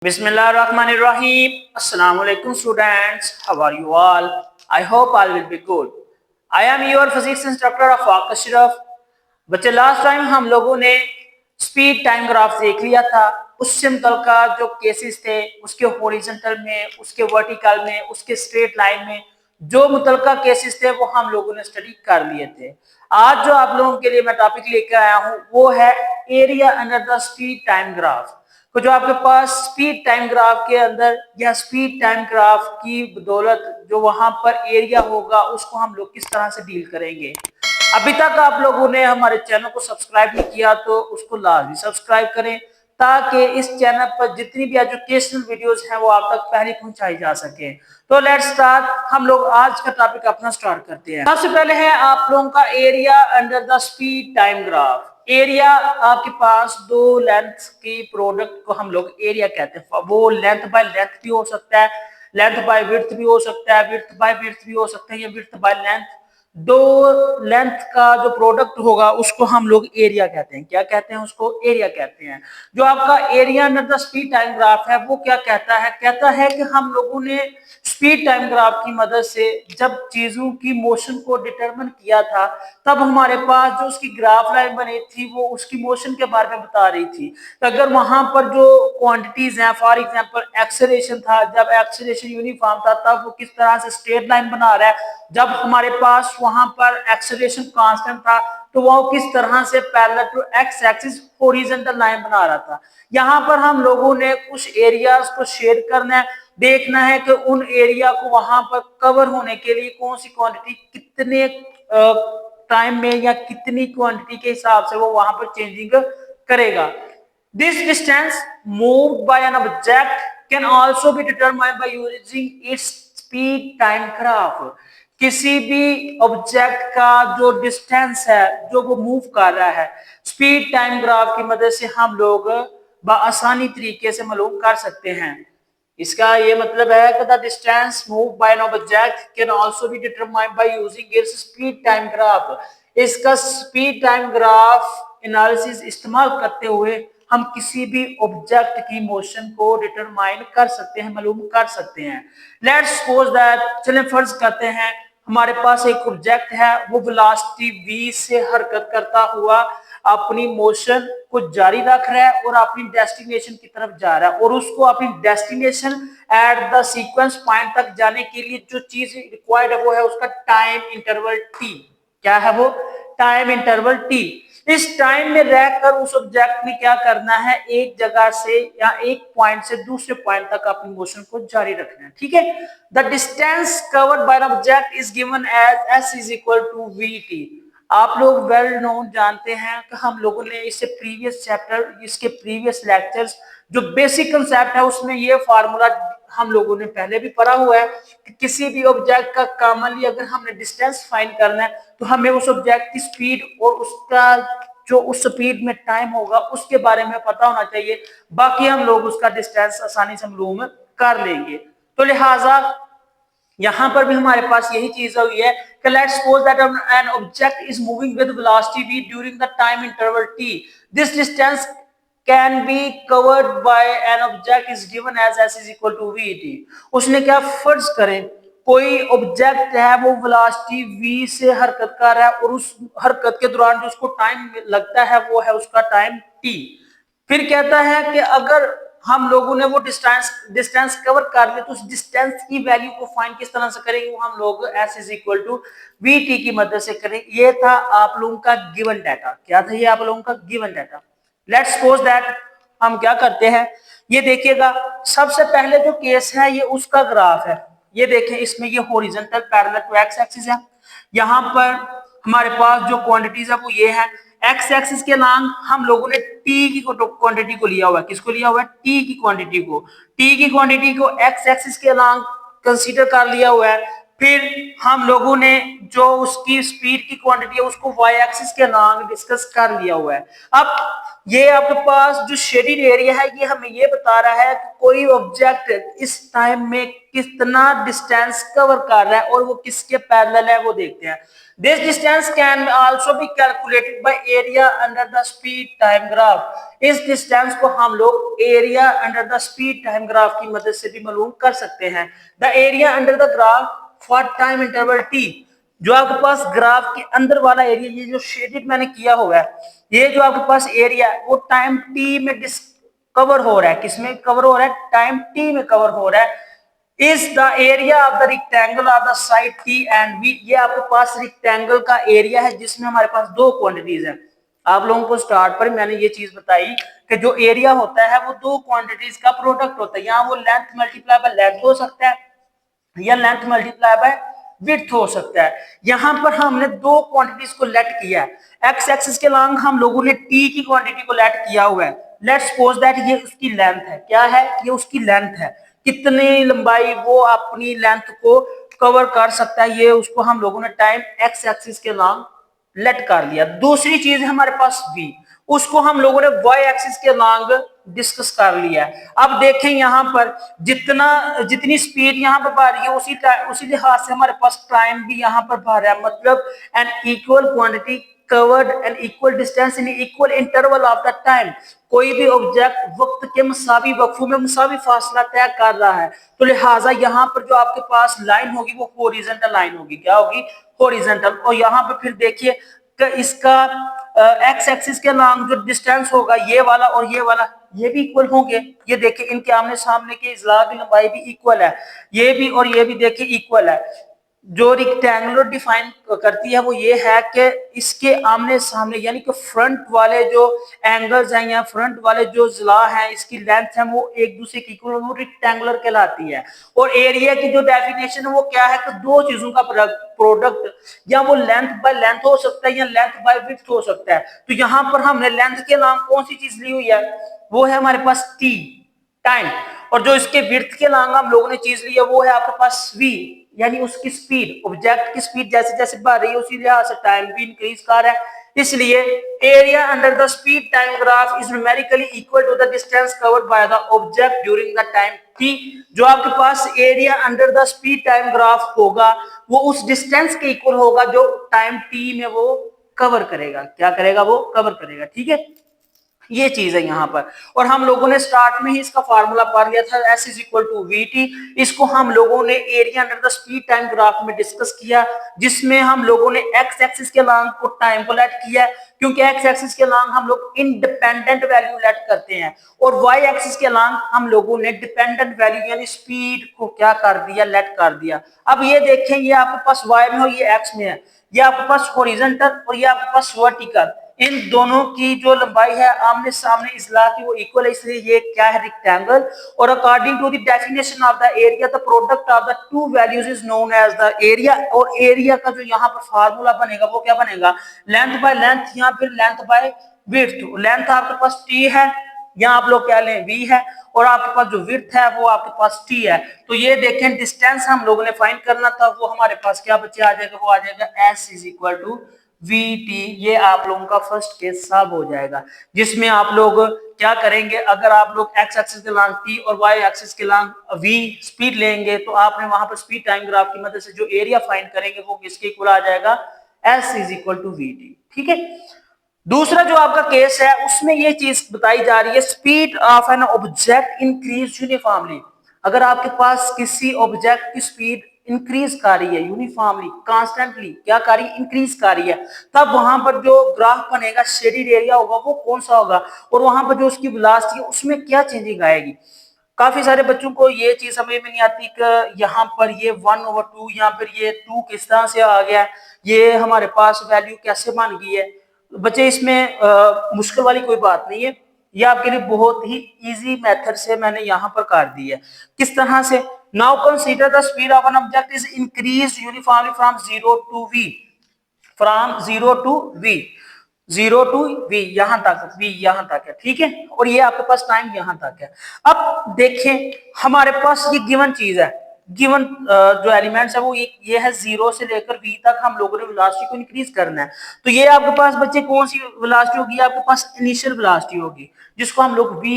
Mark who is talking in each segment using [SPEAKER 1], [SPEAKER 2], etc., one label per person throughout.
[SPEAKER 1] Bismillahirrahmanirrahim. Assalamu alaikum students. How are you all? I hope all will be good. I am your physics instructor of Ashraf. बच्चे last time हम लोगों ने speed time graph देख लिया था। उससे मुतल्लिका जो केसेस थे उसके हॉरिजॉन्टल में, उसके वर्टिकल में, उसके स्ट्रेट लाइन में जो मुतल्लिका केसेस थे वो हम लोगों ने स्टडी कर लिए थे। आज जो आप लोगों के लिए मैं टॉपिक लेकर आया हूँ वो है area under the speed time graph. तो जो आपके पास स्पीड टाइम ग्राफ के अंदर या स्पीड टाइम ग्राफ की बदौलत जो वहां पर एरिया होगा उसको हम लोग किस तरह से डील करेंगे। अभी तक आप लोगों ने हमारे चैनल को सब्सक्राइब नहीं किया तो उसको लाजमी सब्सक्राइब करें ताकि इस चैनल पर जितनी भी एजुकेशनल वीडियोस हैं वो आप तक पहले पहुंचाई जा सके। तो लेट्स स्टार्ट। हम लोग आज का टॉपिक अपना स्टार्ट करते हैं। सबसे पहले है आप लोगों का area under the speed time graph. Area आपके पास दो लेंथ की प्रोडक्ट को हम लोग एरिया कहते हैं। वो लेंथ बाय लेंथ भी हो सकता है, लेंथ बाय विड्थ भी हो सकता है, विड्थ बाय विड्थ भी हो सकता है या विड्थ बाय लेंथ। दो लेंथ का जो प्रोडक्ट होगा उसको हम लोग एरिया कहते हैं। क्या कहते हैं? उसको एरिया कहते हैं। जो आपका area under the speed time graph है वो क्या कहता है? कहता है कि हम लोगों ने स्पीड टाइम ग्राफ की मदद से जब चीजों की मोशन को डिटरमिन किया था तब हमारे पास जो उसकी ग्राफ लाइन बनी थी वो उसकी मोशन के बारे में बता रही थी। तो अगर वहां पर जो क्वांटिटीज हैं, फॉर एग्जांपल एक्सेलरेशन था, जब एक्सेलरेशन यूनिफॉर्म था तब वो किस तरह से स्ट्रेट लाइन बना रहा है। जब हमारे पास वहां पर एक्सेलरेशन कांस्टेंट था तो वो किस तरह से parallel to X axis horizontal line बना रहा था। यहाँ पर हम लोगों ने कुछ एरियाज को शेड करना है, देखना है कि उन एरिया को वहां पर कवर होने के लिए कौन सी क्वांटिटी कितने टाइम में या कितनी क्वांटिटी के हिसाब से वो वहां पर चेंजिंग करेगा। This distance moved by an object can also be determined by using its speed time graph. किसी भी ऑब्जेक्ट का जो डिस्टेंस है जो वो मूव कर रहा है स्पीड टाइम ग्राफ की मदद से हम लोग आसानी तरीके से मालूम कर सकते हैं। इसका ये मतलब है कि the distance move by an object can also be determined by using its speed time graph. इसका स्पीड टाइम ग्राफ एनालिसिस इस्तेमाल करते हुए हम किसी भी ऑब्जेक्ट की मोशन को डिटरमाइन कर सकते हैं, मालूम कर सकते हैं। लेट्स सपोज दैट, चलें फर्ज करते हैं हमारे पास एक ऑब्जेक्ट है, वो वेलोसिटी v से हरकत करता हुआ अपनी मोशन को जारी रख रहा है और अपनी डेस्टिनेशन की तरफ जा रहा है और उसको अपनी destination at the sequence point तक जाने के लिए जो चीज रिक्वायर्ड है वो है उसका टाइम इंटरवल t। क्या है वो? Time interval t। इस टाइम में रहकर उस ऑब्जेक्ट ने क्या करना है? एक जगह से या एक पॉइंट से दूसरे पॉइंट तक अपनी मोशन को जारी रखना है। ठीक है। The distance covered by an object is given as s is equal to vt। आप लोग वेल नोन जानते हैं कि हम लोगों ने इससे प्रीवियस चैप्टर, इसके प्रीवियस लेक्चर्स जो बेसिक कंसेप्ट है उसमें ये फार्मूला हम लोगों ने पहले भी पढ़ा हुआ है कि किसी भी ऑब्जेक्ट का कॉमनली अगर हमने डिस्टेंस फाइंड करना है तो हमें उस ऑब्जेक्ट की स्पीड और उसका जो उस स्पीड में टाइम होगा उसके बारे में पता होना चाहिए, बाकी हम लोग उसका डिस्टेंस आसानी से मालूम कर लेंगे। तो लिहाजा यहां पर भी हमारे पास यही चीज हुई है कि let's suppose that N object is moving with velocity v during the time interval t। This distance can be covered by an object is given as s is equal to vt। उसने क्या फर्ज करें कोई object है वो velocity v से हरकत कर रहा है और उस हरकत के दौरान जो उसको टाइम लगता है वो है उसका टाइम t। फिर कहता है कि अगर हम लोगों ने वो डिस्टेंस कवर कर लिया तो उस डिस्टेंस की वैल्यू को फाइंड किस तरह से करेंगे? वो हम लोग s is equal to vt की मदद से करेंगे। ये था आप लोगों का गिवन डाटा। क्या था ये? आप लोगों का given data. Let's suppose that हम क्या करते हैं, ये देखिएगा सबसे पहले जो केस है ये उसका ग्राफ है। ये देखें इसमें ये horizontal parallel to X axis है। यहाँ पर हमारे पास जो क्वांटिटीज है वो ये है। एक्स एक्सिस के अलोंग हम लोगों ने टी की क्वांटिटी को लिया हुआ है। किसको लिया हुआ है? टी की क्वांटिटी को। टी की क्वांटिटी को एक्स एक्सिस के अलोंग कंसीडर कर लिया हुआ है। फिर हम लोगों ने जो उसकी स्पीड की क्वांटिटी है उसको वाई एक्सिस के नाम डिस्कस कर लिया हुआ है। अब ये आपके पास जो शेडेड एरिया है ये हमें ये बता रहा है कि कोई ऑब्जेक्ट इस टाइम में कितना डिस्टेंस कवर कर रहा है और वो किसके पैरेलल है वो देखते हैं। This distance can also be calculated by area under the speed time graph. इस डिस्टेंस को हम लोग area under the speed time graph की मदद से भी मालूम कर सकते हैं। The area under the graph for time interval T, जो आपके पास ग्राफ के अंदर वाला एरिया ये जो शेडेड मैंने किया हुआ है, ये जो आपके पास एरिया है वो टाइम टी में कवर हो रहा है। किसमें कवर हो रहा है? टाइम टी में कवर हो रहा है। Is the area of the rectangle of the side T and B. ये आपके पास रेक्टेंगल का एरिया है जिसमें हमारे पास दो क्वांटिटीज हैं। आप लोगों को स्टार्ट पर मैंने ये चीज बताई कि जो एरिया होता है वो दो क्वांटिटीज का प्रोडक्ट होता है। यहाँ वो लेंथ मल्टीप्लाई बाय लेंथ हो सकता है या लेंथ मल्टीप्लाई बाय विड्थ हो सकता है। यहां पर हमने दो क्वांटिटीज को लेट किया है। एक्स एक्सिस के लॉन्ग हम लोगों ने टी की क्वांटिटी को लेट किया हुआ है। लेट्स सपोज दैट ये उसकी लेंथ है। क्या है? ये उसकी लेंथ है। कितनी लंबाई वो अपनी लेंथ को कवर कर सकता है ये उसको हम लोगों ने टाइम एक्स एक्सिस के लॉन्ग लेट कर लिया। दूसरी चीज है हमारे पास v, उसको हम लोगों ने वाई एक्सिस के लॉन्ग डिस्कस कर लिया है। अब देखें यहाँ पर जितनी स्पीड यहाँ पर बढ़ रही है उसी लिहाज से हमारे पास टाइम भी यहाँ पर बढ़ रहा है। मतलब an equal quantity covered an equal distance in equal interval of the time. कोई भी ऑब्जेक्ट वक्त के मुसावी वक्फों में मुसावी फासला तय कर रहा है, तो लिहाजा यहाँ पर जो आपके पास लाइन होगी वो हॉरिजॉन्टल लाइन होगी। क्या होगी? हॉरिजॉन्टल। और यहाँ पर फिर देखिए इसका एक्स एक्सिस के लॉन्ग जो डिस्टेंस होगा ये वाला और ये वाला ये भी इक्वल होंगे। ये देखिए इनके आमने सामने के इजला की लंबाई भी इक्वल है। ये भी और ये भी देखिए इक्वल है। जो रेक्टेंगुलर डिफाइन करती है वो ये है कि इसके आमने सामने यानी कि फ्रंट वाले जो एंगल्स हैं या फ्रंट वाले जो जिला हैं इसकी लेंथ है वो एक दूसरे की इक्वल, वो रेक्टेंगुलर कहलाती है। और एरिया की जो डेफिनेशन है वो क्या है कि दो चीजों का प्रोडक्ट, या वो लेंथ बाय लेंथ हो सकता है या लेंथ बाय विड्थ हो सकता है। तो यहाँ पर हमने लेंथ के नाम कौन सी चीज ली हुई है? वो है हमारे पास टी, टाइम। और जो इसके विड्थ के नाम हम लोगों ने चीज ली है वो है आपके पास वी, यानी उसकी स्पीड। ऑब्जेक्ट की स्पीड जैसे जैसे बढ़ रही है उसी लिहाज से टाइम भी इंक्रीज कर रहा है। इसलिए area under the speed time graph is numerically equal to the distance covered by the object during the time T. जो आपके पास area under the speed time graph होगा वो उस डिस्टेंस के इक्वल होगा जो टाइम टी में वो कवर करेगा। क्या करेगा? वो कवर करेगा। ठीक है, ये चीज है यहाँ पर। और हम लोगों ने स्टार्ट में ही इसका फार्मूला पढ़ लिया था, S is equal to V T. इसको हम लोगों ने area under the speed time graph में डिस्कस किया, जिसमें हम लोगों ने एक्स एक्सिस के लॉन्ग को टाइम को लेट किया, क्योंकि एक्स एक्सिस के लॉन्ग हम लोग इंडिपेंडेंट वैल्यू लेट करते हैं और वाई एक्सिस के लॉन्ग हम लोगों ने डिपेंडेंट वैल्यू यानी स्पीड को क्या कर दिया? लेट कर दिया। अब ये देखें, ये आपके पास वाई में हो, ये एक्स में है, ये आपके पास हॉरिजॉन्टल और ये आपके पास वर्टिकल। इन दोनों की जो लंबाई है आमने सामने इजला की वो इक्वल है, इसलिए ये क्या है? रेक्टेंगल। और according to the definition of the area the product of the two values is known as the area. और एरिया का जो यहाँ पर फार्मूला बनेगा वो क्या बनेगा? लेंथ बाय लेंथ या फिर लेंथ बाय विड्थ। लेंथ आपके पास टी है या आप लोग कह लें v है, और आपके पास जो विड्थ है वो आपके पास t है। तो ये देखें डिस्टेंस हम लोगों ने फाइंड करना था, वो हमारे पास क्या बच्चे आ जाएगा? वो आ जाएगा s is equal to V T. ये आप लोगों का फर्स्ट केस सॉल्व हो जाएगा, जिसमें आप लोग क्या करेंगे? अगर आप लोग एक्स एक्सिस के लॉन्ग टी और वाई एक्सिस के लॉन्ग वी स्पीड लेंगे तो आपने वहां पर स्पीड टाइम ग्राफ की मदद से जो एरिया फाइंड करेंगे वो किसके इक्वल आ जाएगा? S is equal to V T. ठीक है, दूसरा जो आपका केस है उसमें ये चीज बताई जा रही है, speed of an object increase uniformly. अगर आपके पास किसी ऑब्जेक्ट की स्पीड इंक्रीज कर रही है यूनिफॉर्मली, कांस्टेंटली क्या कर रही है? इंक्रीज कर रही है, तब वहां पर जो ग्राफ बनेगा शेडेड एरिया होगा वो कौन सा होगा? और वहां पर जो उसकी वेलोसिटी है उसमें क्या चेंजिंग आएगी? काफी सारे बच्चों को ये चीज समझ में नहीं आती कि यहाँ पर ये 1/2 या फिर ये 2 किस तरह से आ गया, ये हमारे पास वैल्यू कैसे बन गई है। बच्चे इसमें मुश्किल वाली कोई बात नहीं है, ये आपके लिए बहुत ही इजी मेथड से मैंने यहाँ पर कर दी है। किस तरह से? Now consider the speed of an object is increase uniformly from 0 to v, from 0 to v, 0 to v यहां तक, v यहां तक है। ठीक है, और ये आपके पास टाइम यहां तक है। अब देखें हमारे पास ये गिवन चीज है, गिवन जो एलिमेंट्स है वो ये है 0 से लेकर v तक हम लोगों ने वेलोसिटी को इंक्रीज करना है। तो ये आपके पास बच्चे कौन सी वेलोसिटी होगी, आपके पास इनिशियल वेलोसिटी होगी जिसको हम लोग vi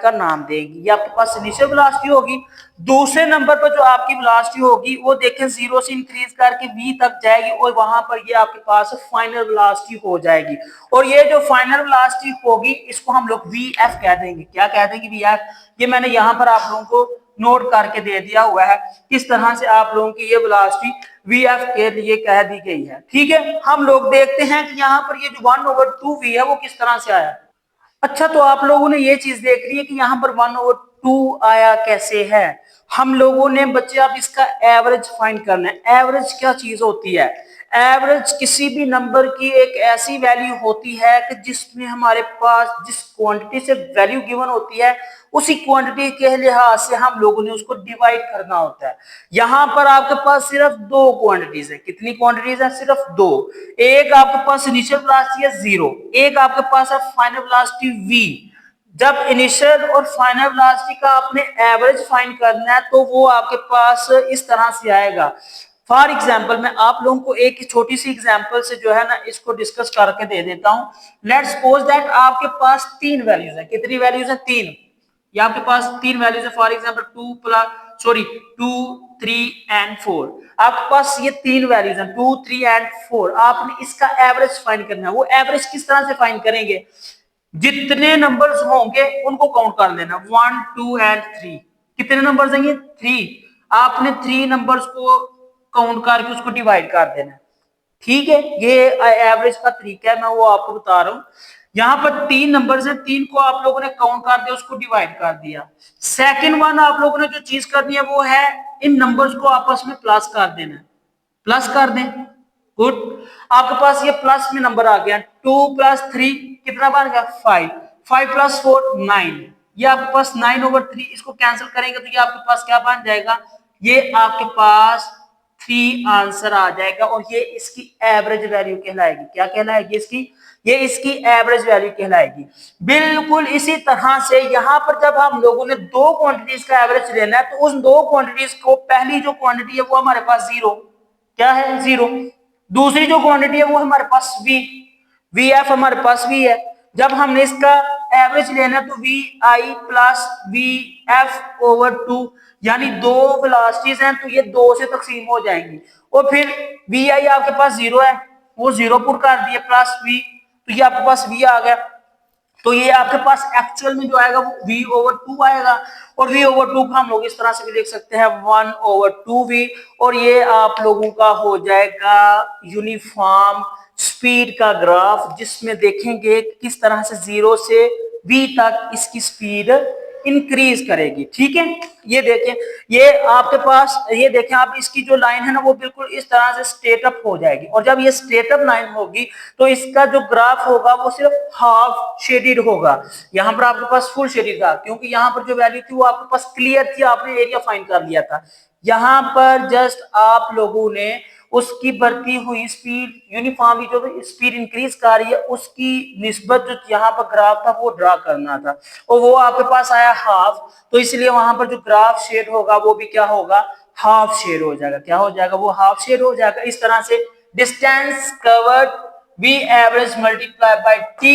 [SPEAKER 1] का नाम देंगे। ये आपके पास इनिशियल वेलोसिटी होगी। दूसरे नंबर पर जो आपकी वेलोसिटी होगी वो देखें 0 से इंक्रीज करके v तक जाएगी और वहां पर ये आपके पास फाइनल वेलोसिटी हो जाएगी। और ये जो फाइनल वेलोसिटी होगी इसको हम लोग vf कह देंगे। क्या कह देंगे? vf। ये मैंने यहाँ पर आप लोगों को नोट करके दे दिया हुआ है किस तरह से आप लोगों की ये वेलोसिटी vf के लिए कह दी गई है। ठीक है, हम लोग देखते हैं कि यहाँ पर ये जो 1/2v है वो किस तरह से आया। अच्छा, तो आप लोगों ने ये चीज देख ली है कि यहाँ पर 1/2 आया कैसे है। हम लोगों ने बच्चे अब इसका एवरेज फाइंड करना है। एवरेज क्या चीज होती है? एवरेज किसी भी नंबर की एक ऐसी वैल्यू होती है कि जिसमें हमारे पास जिस क्वांटिटी से वैल्यू गिवन होती है उसी क्वांटिटी के लिहाज से हम लोगों ने उसको डिवाइड करना होता है। यहां पर आपके पास सिर्फ दो क्वांटिटीज है। कितनी क्वांटिटीज है? सिर्फ दो। एक आपके पास इनिशियल वेलोसिटी है 0, एक आपके पास है फाइनल वेलोसिटी v। जब इनिशियल और फाइनल वेलोसिटी का आपने एवरेज फाइंड करना है तो वो आपके पास इस तरह से आएगा। फॉर एग्जाम्पल मैं आप लोगों को एक छोटी सी एग्जाम्पल से जो है ना इसको डिस्कस करके दे देता हूं। लेट्स सपोज दैट आपके पास तीन वैल्यूज है। कितनी वैल्यूज है? तीन। ये आपके पास तीन वैल्यूज है। For example 2, 3 and 4। आपके पास ये तीन वैल्यूज हैं 2, 3 एंड 4। आपने इसका एवरेज फाइंड करना है। वो एवरेज किस तरह से फाइंड करेंगे? जितने नंबर्स होंगे उनको काउंट कर लेना 1, 2 एंड 3। कितने नंबर्स हैं ये? 3। आपने 3 नंबर्स को काउंट करके उसको डिवाइड कर देना। ठीक है, ये एवरेज का तरीका है, मैं वो आपको बता रहा हूं। यहाँ पर तीन नंबर्स हैं, तीन को आप लोगों ने काउंट कर दिया, उसको डिवाइड कर दिया। सेकंड वन आप लोगों ने जो चीज करनी है वो है इन नंबर्स को आपस में प्लस कर देना। प्लस कर दें। गुड। आपके पास ये प्लस में नंबर आ गया 2 + 3 कितना बन गया? 5। 5 + 4 9। ये आपके पास 9/3। इसको कैंसिल करेंगे तो ये आपके पास क्या बन जाएगा? ये आपके पास 3 आंसर आ जाएगा और ये इसकी एवरेज वैल्यू कहलाएगी। क्या कहलाएगी इसकी? ये इसकी एवरेज वैल्यू कहलाएगी। बिल्कुल इसी तरह से यहाँ पर जब हम लोगों ने दो क्वांटिटीज का एवरेज लेना है तो उस दो क्वांटिटीज को पहली जो क्वांटिटी है वो हमारे पास 0। क्या है? 0। दूसरी जो क्वांटिटी है वो हमारे पास vf हमारे पास v है। जब हमने इसका एवरेज लेना तो vi प्लस vf/2 यानी दो वेलोसिटीज हैं तो ये 2 से तकसीम हो जाएंगी और फिर vi आपके पास 0 है, वो 0 पुट कर दिए प्लस v, तो ये आपके पास v आ गया। तो ये आपके पास एक्चुअल में जो आएगा वो v/2 आएगा और v/2 को हम लोग इस तरह से भी देख सकते हैं 1/2v और ये आप लोगों का हो जाएगा यूनिफॉर्म स्पीड का ग्राफ जिसमें देखेंगे किस तरह से 0 से v तक इसकी स्पीड इंक्रीज करेगी। ठीक है, ये देखें, ये आपके पास ये देखें आप इसकी जो लाइन है ना वो बिल्कुल इस तरह से स्ट्रेट अप हो जाएगी और जब ये स्ट्रेट अप लाइन होगी तो इसका जो ग्राफ होगा वो सिर्फ हाफ शेडेड होगा। यहाँ पर आपके पास फुल शेडेड था क्योंकि यहाँ पर जो वैल्यू थी वो आपके पास क्लियर थी, आपने एरिया फाइंड कर लिया था। यहाँ पर जस्ट आप लोगों ने उसकी बढ़ती हुई स्पीड यूनिफॉर्मली जो स्पीड इंक्रीज कर रही है उसकी निस्बत जो यहाँ पर ग्राफ था वो ड्रा करना था और वो आपके पास आया हाफ, तो इसलिए वहां पर जो ग्राफ शेड होगा वो भी क्या होगा? हाफ शेड हो जाएगा। क्या हो जाएगा? वो हाफ शेड हो जाएगा। इस तरह से distance covered v average multiply by t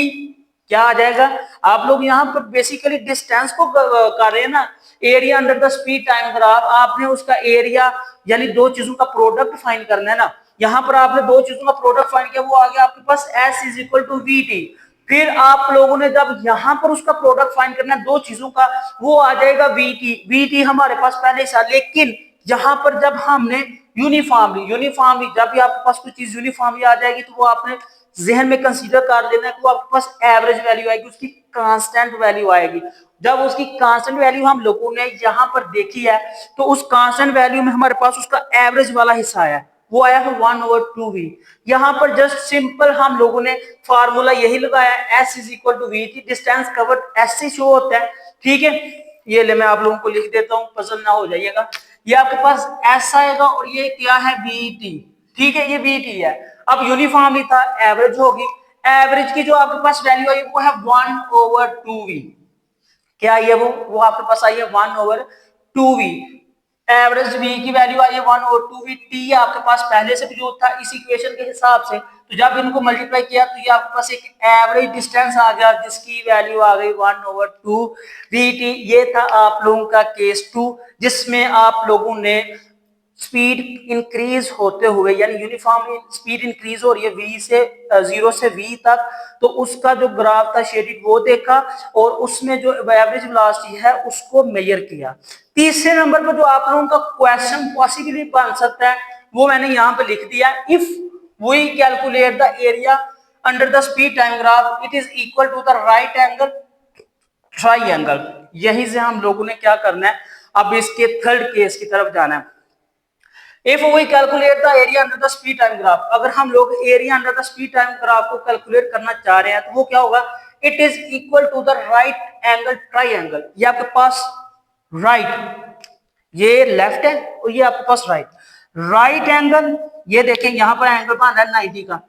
[SPEAKER 1] क्या आ जाएगा? आप लोग यहाँ पर बेसिकली डिस्टेंस को कर रहे हैं ना, area under the speed time graph. आपने उसका एरिया यानी दो चीजों का प्रोडक्ट फाइंड करना है ना। यहाँ पर आपने दो चीजों का प्रोडक्ट फाइंड किया, वो आ गया आपके पास s = vt। फिर आप लोगों ने जब यहाँ पर उसका प्रोडक्ट फाइंड करना है दो चीजों का, वो आ जाएगा vt हमारे पास पहले से। लेकिन यहाँ पर जब हमने यूनिफॉर्मली जब भी आपके पास कोई चीज यूनिफॉर्मली आ जाएगी तो वो आपने जहन में कंसीडर कर लेना है कि वो आपके पास एवरेज वैल्यू आएगी, उसकी कांस्टेंट वैल्यू आएगी। जब उसकी कांस्टेंट वैल्यू हम लोगों ने यहाँ पर देखी है तो उस कांस्टेंट वैल्यू में हमारे पास उसका एवरेज वाला हिस्सा आया, वो आया है 1/2v। यहाँ पर जस्ट सिंपल हम लोगों ने फार्मूला यही लगाया s = vt। Distance covered s से शो होता है। ठीक है, ये ले मैं आप लोगों को लिख देता हूँ, पसंद ना हो जाइएगा। ये आपके पास s आएगा और ये क्या है? vt। ठीक है, ये vt है। अब यूनिफॉर्मली था, एवरेज होगी। एवरेज की जो आपके पास वैल्यू आई वो है 1/2v। क्या आई है? वो आपके पास आई है 1/2v। एवरेज v की वैल्यू आई है 1 और 2v, t आपके पास पहले से भी जो था इस इक्वेशन के हिसाब से, तो जब इनको मल्टीप्लाई किया तो ये आपके पास एक एवरेज डिस्टेंस आ गया जिसकी वैल्यू आ गई 1 over 2 vt। ये था आप लोगों का केस 2 जिसमें आप लोगों ने स्पीड इंक्रीज होते हुए यानी यूनिफॉर्मली स्पीड इंक्रीज हो रही है v से 0 से v तक, तो उसका जो ग्राफ था शेडिड वो देखा और उसमें जो एवरेज वेलोसिटी है उसको मेजर किया। तीसरे नंबर पर जो आप लोगों का क्वेश्चन पॉसिबली बन सकता है वो मैंने यहाँ पे लिख दिया, if we calculate the area under the speed time graph it is equal to the right angle triangle. यही से हम लोगों ने क्या करना है, अब इसके थर्ड केस की तरफ जाना है। If we calculate the area under the speed time graph, अगर हम लोग area under the speed time graph को कैलकुलेट करना चाह रहे हैं तो वो क्या होगा, it is equal to the right angle triangle. ये आपके पास राइट, ये लेफ्ट है और ये आपके पास राइट। राइट एंगल, ये देखें यहाँ पर एंगल बन रहा है 90 का,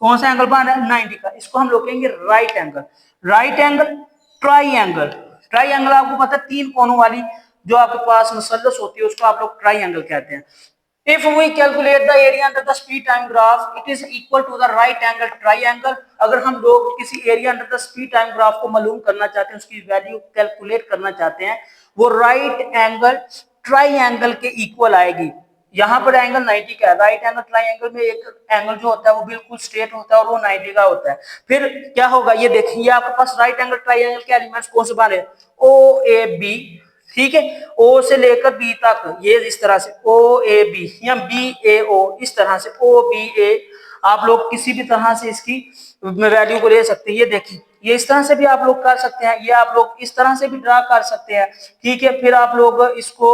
[SPEAKER 1] कौन सा एंगल बन रहा है 90 का, इसको हम लोग कहेंगे right angle. Right angle triangle, triangle आपको पता है 3 कोनों वाली जो आपके पास मुसल्लस होती है उसको आप लोग ट्राइंगल कहते हैं। If we calculate the area under the speed time graph, it is equal to the right angle triangle। अगर हम लोग किसी area under the speed time graph को मालूम करना चाहते हैं, उसकी वैल्यू कैलकुलेट करना चाहते हैं, वो राइट एंगल ट्राइंगल के इक्वल आएगी। यहाँ पर एंगल 90 का है, राइट एंगल ट्राइंगल में एक एंगल जो होता है वो बिल्कुल स्ट्रेट होता है और वो 90 का होता है। फिर क्या होगा, ये देखिए आपके पास राइट एंगल ट्राइंगल के एलिमेंट्स कौन से बने, ओ ए बी, ठीक है, ओ से लेकर बी तक, ये इस तरह से ओ ए बी या बी ए ओ, इस तरह से ओ बी ए, आप लोग किसी भी तरह से इसकी वैल्यू को ले सकते हैं। ये देखिए ये इस तरह से भी आप लोग कर सकते हैं, ये आप लोग इस तरह से भी ड्रा कर सकते हैं, ठीक है। फिर आप लोग इसको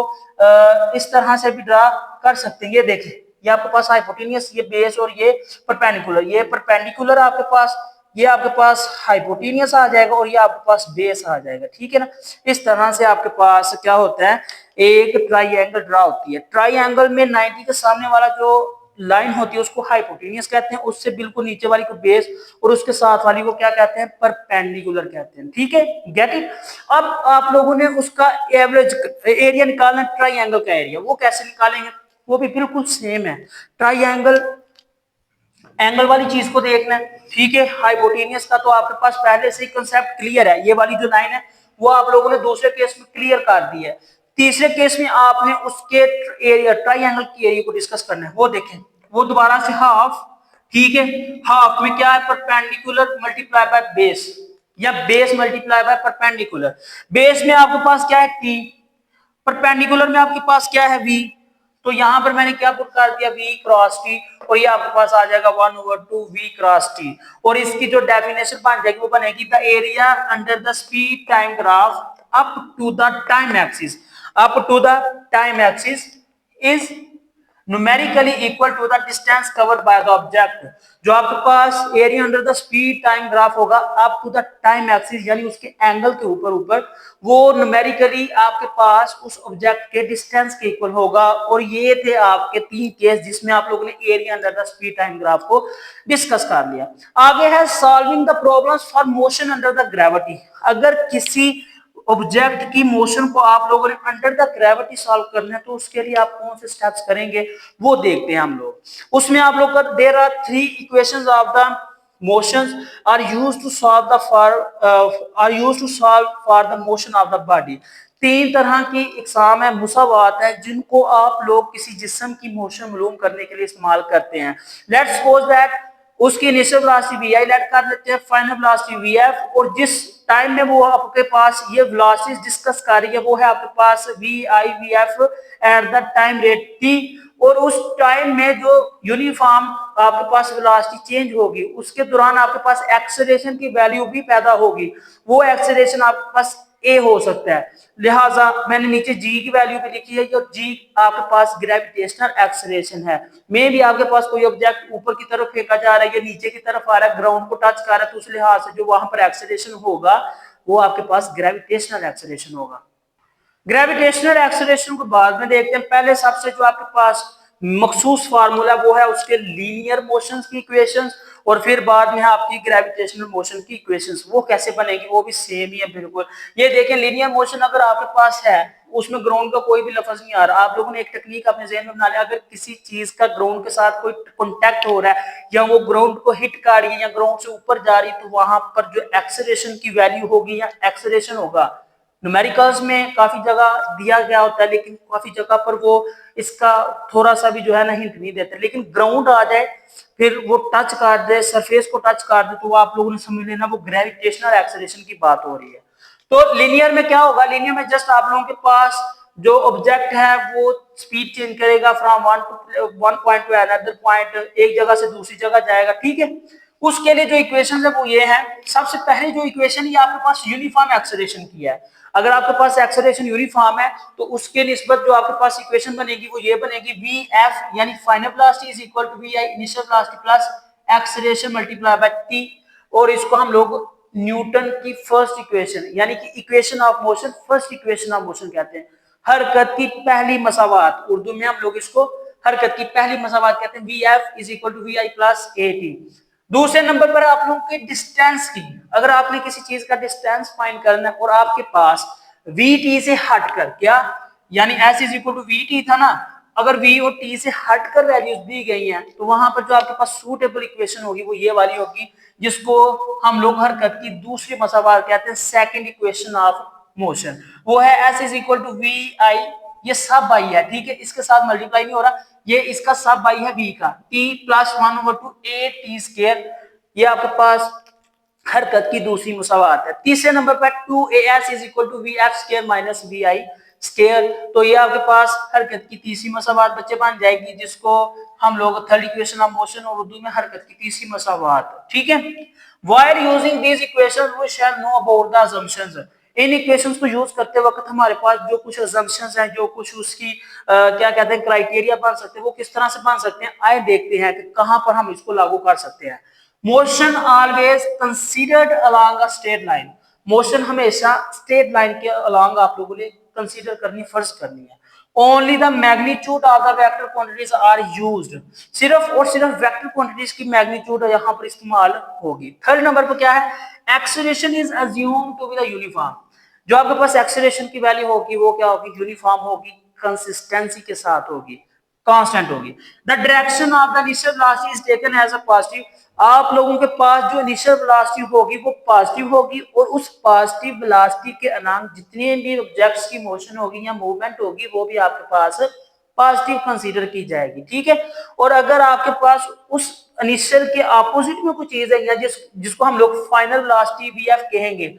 [SPEAKER 1] इस तरह से भी ड्रा कर सकते हैं। ये देखिए ये आपके पास हाइपोटेनियस, ये बेस और ये परपेंडिकुलर, ये परपेंडिकुलर आपके पास, ये आपके पास हाइपोटेनियस आ जाएगा और ये आपके पास बेस आ जाएगा, ठीक है ना। इस तरह से आपके पास क्या होता है, एक ट्राइंगल ड्रा होती है। ट्राइंगल में 90 के सामने वाला जो लाइन होती है उसको हाइपोटेनियस कहते हैं, उससे बिल्कुल नीचे वाली को बेस और उसके साथ वाली को क्या कहते हैं, परपेंडिकुलर कहते हैं, ठीक है, गेट इट। अब आप लोगों ने उसका एवरेज एरिया निकालना, ट्राइंगल का एरिया, वो कैसे निकालेंगे, वो भी बिल्कुल सेम है। ट्राइंगल एंगल वाली चीज को देखना है, ठीक है। हाइपोटेनियस का तो आपके पास पहले से ही कंसेप्ट क्लियर है, ये वाली जो लाइन है वो आप लोगों ने दूसरे केस में क्लियर कर दी है। तीसरे केस में आपने उसके एरिया ट्राइंगल की एरिया को डिस्कस करना है। वो देखें, वो दोबारा से हाफ, ठीक है, हाफ में क्या है, परपेंडिकुलर मल्टीप्लाई बाय बेस या base multiply by perpendicular. Base में आपके पास क्या है टी, परपेंडिकुलर में आपके पास क्या है v, तो यहां पर मैंने क्या पुट कर दिया v क्रॉस t, और ये आपके पास आ जाएगा 1 over 2 v क्रॉस t। और इसकी जो डेफिनेशन बन जाएगी वो बनेगी the area under the speed time graph up to the time axis, up to the time axis is numerically equal to the distance covered by the object। जो आपके पास area under the speed time graph होगा up to the time axis यानी उसके angle के ऊपर ऊपर, वो न्यूमेरिकली आपके पास उस ऑब्जेक्ट के डिस्टेंस के इक्वल होगा। और ये थे आपके 3 केस जिसमें आप लोगों ने area under the speed time graph को डिस्कस कर लिया। आगे है solving the problems for motion under the gravity. अगर किसी ऑब्जेक्ट की मोशन को आप लोगों ने अंडर द ग्रेविटी सॉल्व करना है तो उसके लिए आप कौन से स्टेप्स करेंगे वो देखते हैं हम लोग। उसमें आप लोग there are 3 equations of the motions are used to solve the for the motion of the body. 3 तरह की इकसाम है, मुसावात है, जिनको आप लोग किसी जिस्म की मोशन मालूम करने के लिए इस्तेमाल करते हैं। लेट्स सपोज दैट उसकी इनिशियल वेलोसिटी vi लेट कर लेते हैं, फाइनल वेलोसिटी vf, और जिस टाइम में वो आपके पास ये वेलोसिटीज डिस्कस कर रही है वो है आपके पास vi vf at the time rate t। और उस टाइम में जो यूनिफॉर्म आपके पास वेलोसिटी चेंज होगी उसके दौरान आपके पास एक्सेलरेशन की वैल्यू भी पैदा होगी, वो एक्सेलरेशन आपके पास a हो सकता है। लिहाजा मैंने नीचे g की वैल्यू भी लिखी है, और g आपके पास ग्रेविटेशनल एक्सेलरेशन है। मे भी आपके पास कोई ऑब्जेक्ट ऊपर की तरफ फेंका जा रहा है या नीचे की तरफ आ रहा है, ग्राउंड को टच कर रहा है, तो उस लिहाज से जो वहां पर एक्सेलरेशन होगा वो आपके पास ग्रेविटेशनल एक्सेलरेशन होगा। ग्रेविटेशनल एक्सेलरेशन को बाद में देखते हैं। पहले सबसे जो आपके पास मखसूस फार्मूला वो है उसके लीनियर मोशंस की इक्वेशंस, और फिर बाद में आपकी ग्रेविटेशनल मोशन की इक्वेशंस। वो कैसे बनेगी वो भी सेम ही है बिल्कुल। ये देखें, लीनियर मोशन अगर आपके पास है उसमें ग्राउंड का कोई भी लफ्ज नहीं आ रहा, आप लोगों ने एक टेक्निक अपने ज़हन में बना लिया, अगर किसी चीज का ग्राउंड के साथ कोई कॉन्टैक्ट हो रहा है या वो ग्राउंड को हिट कर रही है या ग्राउंड से ऊपर जा रही है, तो वहां पर जो एक्सेलरेशन की वैल्यू होगी या एक्सेलरेशन होगा, न्यूमेरिकल्स में काफी जगह दिया गया होता है, लेकिन काफी जगह पर वो इसका थोड़ा सा भी जो है ना हिंट नहीं देते। लेकिन ग्राउंड आ जाए, फिर वो टच कर दे, सरफेस को टच कर दे, तो वो आप लोगों ने समझ लेना वो ग्रेविटेशनल एक्सेलरेशन की बात हो रही है। तो लीनियर में क्या होगा, लीनियर में जस्ट आप लोगों के पास जो ऑब्जेक्ट है वो स्पीड चेंज करेगा from one point two another point, एक जगह से दूसरी जगह जाएगा, ठीक है। उसके लिए जो इक्वेशन है वो ये है, सबसे पहले जो इक्वेशन ये आपके पास यूनिफॉर्म एक्सेलरेशन की है। अगर आपके पास एक्सेलरेशन यूनिफॉर्म है तो उसके निस्बत जो आपके पास इक्वेशन बनेगी वो ये बनेगी, वी एफ यानी final velocity is equal to V I initial velocity plus acceleration multiply by T, और इसको हम लोग न्यूटन की फर्स्ट इक्वेशन यानी कि equation of motion, first equation of motion कहते हैं। हरकत की पहली मसावात, उर्दू में हम लोग इसको हरकत की पहली मसावात कहते हैं। V F is equal to V I plus A T. दूसरे नंबर पर आप लोगों के डिस्टेंस की, अगर आपने किसी चीज का डिस्टेंस फाइंड करना है और आपके पास वी टी से हटकर, क्या यानी S is equal to V T था ना, अगर वी और टी से हटकर वैल्यूज दी गई हैं तो वहां पर जो आपके पास सूटेबल इक्वेशन होगी वो ये वाली होगी, जिसको हम लोग हरकत की दूसरी मसावात कहते हैं, सेकंड इक्वेशन ऑफ मोशन। वो है S is equal to V I, ये सब बाई है, ठीक है, इसके साथ मल्टीप्लाई नहीं हो रहा, ये इसका सब बाई है वी का, T plus one over two A T square, ये आपके पास हरकत की दूसरी मुसावात है। तीसरे नंबर पर two A S is equal to V F square minus V I square, तो ये आपके पास हरकत की तीसरी मसावात बच्चे बन जाएगी, जिसको हम लोग थर्ड इक्वेशन ऑफ मोशन और उर्दू में हरकत की तीसरी मसावात, ठीक है। While using these equations we shall know about the assumptions. इन इक्वेशंस को यूज करते वक्त हमारे पास जो कुछ असम्पशंस हैं, जो कुछ उसकी क्या कहते हैं क्राइटेरिया बन सकते हैं, वो किस तरह से बन सकते हैं, आए देखते हैं कि कहां पर हम इसको लागू कर सकते हैं। Motion always considered along a straight line, motion हमेशा स्ट्रेट लाइन के अलोंग आप लोगों ने कंसीडर करनी, फर्ज करनी है। Only the magnitude of the vector quantities are used, सिर्फ और सिर्फ वेक्टर क्वांटिटीज की मैग्नीट्यूड यहां पर इस्तेमाल होगी। थर्ड नंबर पर क्या है, acceleration is assumed to be the uniform, जो आपके पास एक्सेलरेशन की वैल्यू होगी वो क्या होगी, यूनिफॉर्म होगी, कंसिस्टेंसी के साथ होगी, कांस्टेंट होगी। The direction of the initial velocity is taken as a positive, आप लोगों के पास जो इनिशियल वेलोसिटी होगी वो पॉजिटिव होगी, और उस पॉजिटिव वेलोसिटी के अलांग जितने भी ऑब्जेक्ट्स की मोशन होगी या मूवमेंट होगी वो भी आपके पास पॉजिटिव कंसीडर की जाएगी, ठीक है। और अगर आपके पास उस इनिशियल के अपोजिट में कोई चीज है या जिसको हम लोग फाइनल वेलोसिटी वीएफ कहेंगे,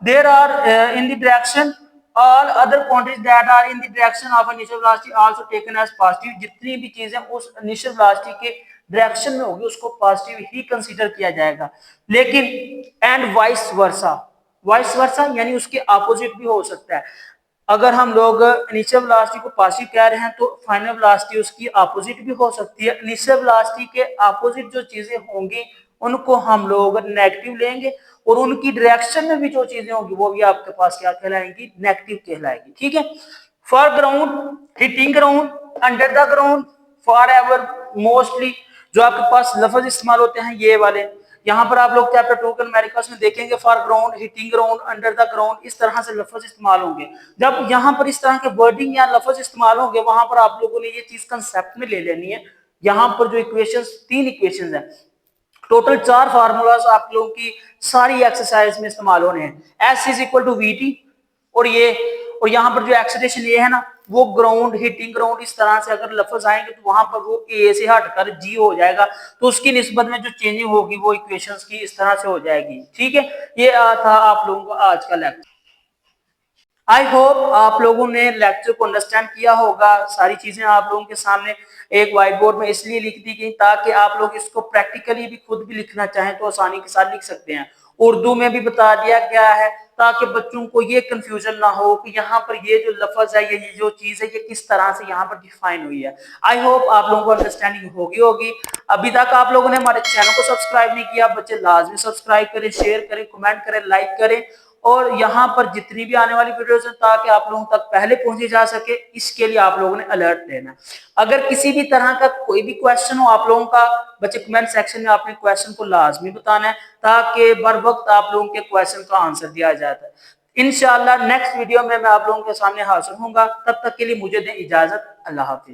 [SPEAKER 1] there are in the direction all other quantities that are in the direction of initial velocity also taken as positive, जितनी भी चीजें उस initial velocity के डायरेक्शन में होगी उसको पॉजिटिव ही कंसीडर किया जाएगा। लेकिन and vice versa, vice versa यानी उसके अपोजिट भी हो सकता है। अगर हम लोग इनिशियल वेलोसिटी को पॉजिटिव कह रहे हैं तो फाइनल वेलोसिटी उसकी अपोजिट भी हो सकती है। इनिशियल वेलोसिटी के अपोजिट जो चीजें होंगी उनको हम लोग नेगेटिव लेंगे, और उनकी डायरेक्शन में भी जो चीजें होंगी वो भी आपके पास क्या कहलाएंगी, नेगेटिव कहलाएगी, ठीक है। For ground, hitting ground, under the ground, forever, mostly जो आपके पास लफ्ज इस्तेमाल होते हैं ये वाले, यहाँ पर आप लोग चैप्टर 2 के न्यूमेरिकल्स में देखेंगे for ground, hitting ground, under the ground, इस तरह से लफ्ज इस्तेमाल होंगे। जब यहाँ पर इस तरह के वर्डिंग या लफ्ज इस्तेमाल होंगे वहां पर आप लोगों ने ये चीज कंसेप्ट में ले लेनी है। यहाँ पर जो इक्वेशंस, तीन इक्वेशंस हैं, टोटल 4 फार्मूलाज आप लोगों की सारी एक्सरसाइज में इस्तेमाल होने हैं। S is equal to V T, और ये, और यहाँ पर जो एक्सेलरेशन ये है ना वो ग्राउंड, हिटिंग ग्राउंड, इस तरह से अगर लफ्ज आएंगे तो वहां पर वो ए से हटकर जी हो जाएगा, तो उसकी निस्बत में जो चेंजिंग होगी वो इक्वेशंस की इस तरह से हो जाएगी, ठीक है। ये था आप लोगों का आज का लेक्चर। आई होप आप लोगों ने लेक्चर को अंडरस्टैंड किया होगा। सारी चीजें आप लोगों के सामने एक व्हाइट बोर्ड में इसलिए लिख दी गई ताकि आप लोग इसको प्रैक्टिकली भी खुद भी लिखना चाहें तो आसानी के साथ लिख सकते हैं। उर्दू में भी बता दिया गया है ताकि बच्चों को ये कंफ्यूजन ना हो कि यहाँ पर ये जो लफ्ज है, ये जो चीज है, ये किस तरह से यहाँ पर डिफाइन हुई है। आई होप आप लोगों को अंडरस्टैंडिंग होगी। अभी तक आप लोगों ने हमारे चैनल को सब्सक्राइब नहीं किया, बच्चे लाजमी सब्सक्राइब करें, शेयर करें, कमेंट करें, लाइक करें, और यहाँ पर जितनी भी आने वाली वीडियोस हैं ताकि आप लोगों तक पहले पहुंची जा सके, इसके लिए आप लोगों ने अलर्ट लेना। अगर किसी भी तरह का कोई भी क्वेश्चन हो आप लोगों का, बच्चे कमेंट सेक्शन में आपने क्वेश्चन को लाजमी बताना है ताकि बर वक्त आप लोगों के क्वेश्चन का आंसर दिया जाता है। इंशाअल्लाह नेक्स्ट वीडियो में मैं आप लोगों के सामने हाजिर होऊंगा। तब तक के लिए मुझे दें इजाजत। अल्लाह हाफिज।